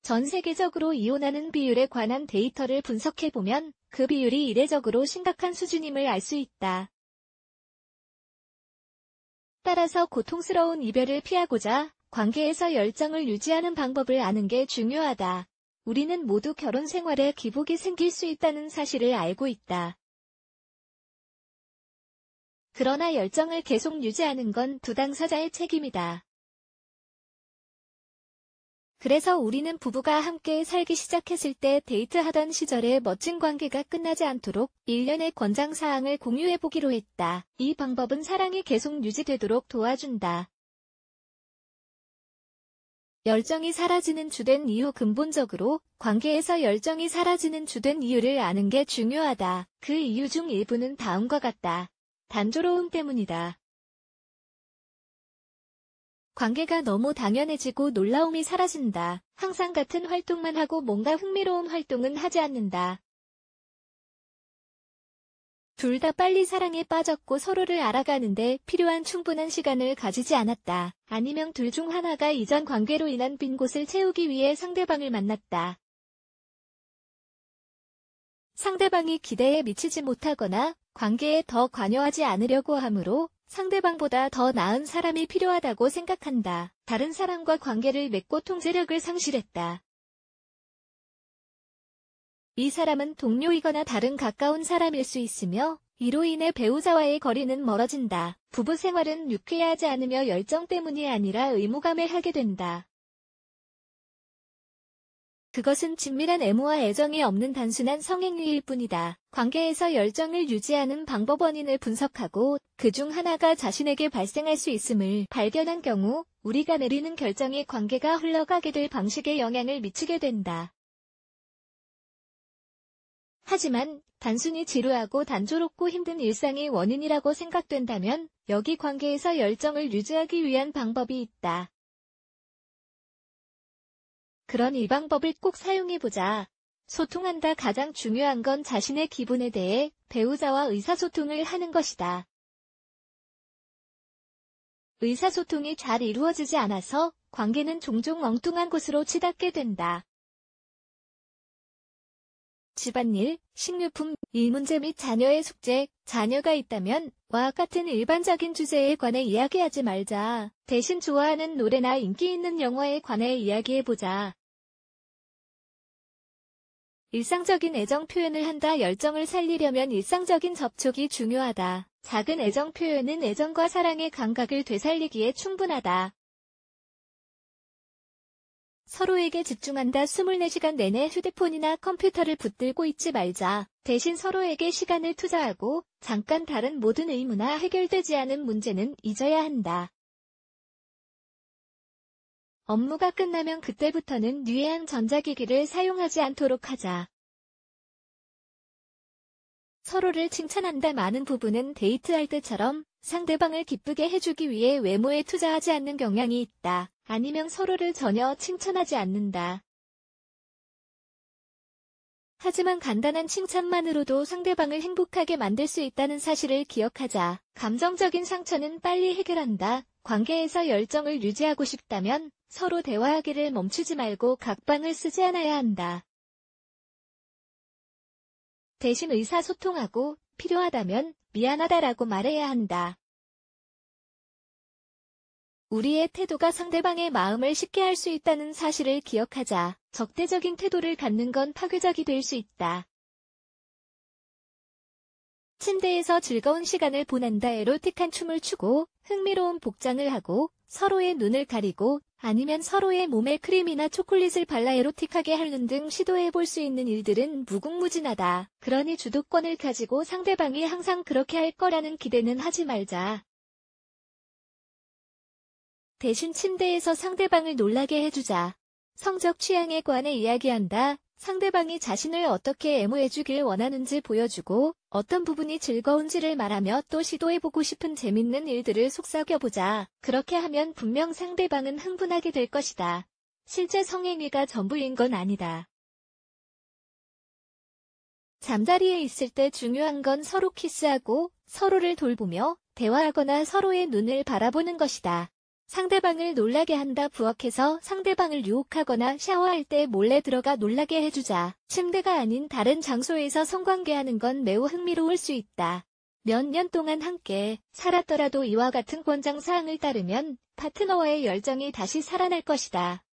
전 세계적으로 이혼하는 비율에 관한 데이터를 분석해보면 그 비율이 이례적으로 심각한 수준임을 알 수 있다. 따라서 고통스러운 이별을 피하고자 관계에서 열정을 유지하는 방법을 아는 게 중요하다. 우리는 모두 결혼 생활에 기복이 생길 수 있다는 사실을 알고 있다. 그러나 열정을 계속 유지하는 건 두 당사자의 책임이다. 그래서 우리는 부부가 함께 살기 시작했을 때 데이트하던 시절의 멋진 관계가 끝나지 않도록 일련의 권장사항을 공유해보기로 했다. 이 방법은 사랑이 계속 유지되도록 도와준다. 열정이 사라지는 주된 이유. 근본적으로 관계에서 열정이 사라지는 주된 이유를 아는 게 중요하다. 그 이유 중 일부는 다음과 같다. 단조로움 때문이다. 관계가 너무 당연해지고 놀라움이 사라진다. 항상 같은 활동만 하고 뭔가 흥미로운 활동은 하지 않는다. 둘 다 빨리 사랑에 빠졌고 서로를 알아가는데 필요한 충분한 시간을 가지지 않았다. 아니면 둘 중 하나가 이전 관계로 인한 빈 곳을 채우기 위해 상대방을 만났다. 상대방이 기대에 미치지 못하거나 관계에 더 관여하지 않으려고 하므로 상대방보다 더 나은 사람이 필요하다고 생각한다. 다른 사람과 관계를 맺고 통제력을 상실했다. 이 사람은 동료이거나 다른 가까운 사람일 수 있으며 이로 인해 배우자와의 거리는 멀어진다. 부부 생활은 유쾌하지 않으며 열정 때문이 아니라 의무감에 하게 된다. 그것은 친밀한 애무와 애정이 없는 단순한 성행위일 뿐이다. 관계에서 열정을 유지하는 방법 원인을 분석하고 그중 하나가 자신에게 발생할 수 있음을 발견한 경우 우리가 내리는 결정이 관계가 흘러가게 될 방식에 영향을 미치게 된다. 하지만 단순히 지루하고 단조롭고 힘든 일상이 원인이라고 생각된다면 여기 관계에서 열정을 유지하기 위한 방법이 있다. 그런 이 방법을 꼭 사용해보자. 소통한다. 가장 중요한 건 자신의 기분에 대해 배우자와 의사소통을 하는 것이다. 의사소통이 잘 이루어지지 않아서 관계는 종종 엉뚱한 곳으로 치닫게 된다. 집안일, 식료품, 일 문제 및 자녀의 숙제, 자녀가 있다면 와 같은 일반적인 주제에 관해 이야기하지 말자. 대신 좋아하는 노래나 인기 있는 영화에 관해 이야기해보자. 일상적인 애정 표현을 한다. 열정을 살리려면 일상적인 접촉이 중요하다. 작은 애정 표현은 애정과 사랑의 감각을 되살리기에 충분하다. 서로에게 집중한다. 24시간 내내 휴대폰이나 컴퓨터를 붙들고 있지 말자. 대신 서로에게 시간을 투자하고 잠깐 다른 모든 의무나 해결되지 않은 문제는 잊어야 한다. 업무가 끝나면 그때부터는 유해한 전자기기를 사용하지 않도록 하자. 서로를 칭찬한다. 많은 부부는 데이트할 때처럼 상대방을 기쁘게 해주기 위해 외모에 투자하지 않는 경향이 있다. 아니면 서로를 전혀 칭찬하지 않는다. 하지만 간단한 칭찬만으로도 상대방을 행복하게 만들 수 있다는 사실을 기억하자. 감정적인 상처는 빨리 해결한다. 관계에서 열정을 유지하고 싶다면 서로 대화하기를 멈추지 말고 각방을 쓰지 않아야 한다. 대신 의사소통하고 필요하다면 미안하다라고 말해야 한다. 우리의 태도가 상대방의 마음을 쉽게 할 수 있다는 사실을 기억하자. 적대적인 태도를 갖는 건 파괴적이 될 수 있다. 침대에서 즐거운 시간을 보낸다. 에로틱한 춤을 추고 흥미로운 복장을 하고 서로의 눈을 가리고 아니면 서로의 몸에 크림이나 초콜릿을 발라 에로틱하게 하는 등 시도해볼 수 있는 일들은 무궁무진하다. 그러니 주도권을 가지고 상대방이 항상 그렇게 할 거라는 기대는 하지 말자. 대신 침대에서 상대방을 놀라게 해주자. 성적 취향에 관해 이야기한다. 상대방이 자신을 어떻게 애무해주길 원하는지 보여주고 어떤 부분이 즐거운지를 말하며 또 시도해보고 싶은 재밌는 일들을 속삭여보자. 그렇게 하면 분명 상대방은 흥분하게 될 것이다. 실제 성행위가 전부인 건 아니다. 잠자리에 있을 때 중요한 건 서로 키스하고 서로를 돌보며 대화하거나 서로의 눈을 바라보는 것이다. 상대방을 놀라게 한다. 부엌에서 상대방을 유혹하거나 샤워할 때 몰래 들어가 놀라게 해주자. 침대가 아닌 다른 장소에서 성관계하는 건 매우 흥미로울 수 있다. 몇 년 동안 함께 살았더라도 이와 같은 권장 사항을 따르면 파트너와의 열정이 다시 살아날 것이다.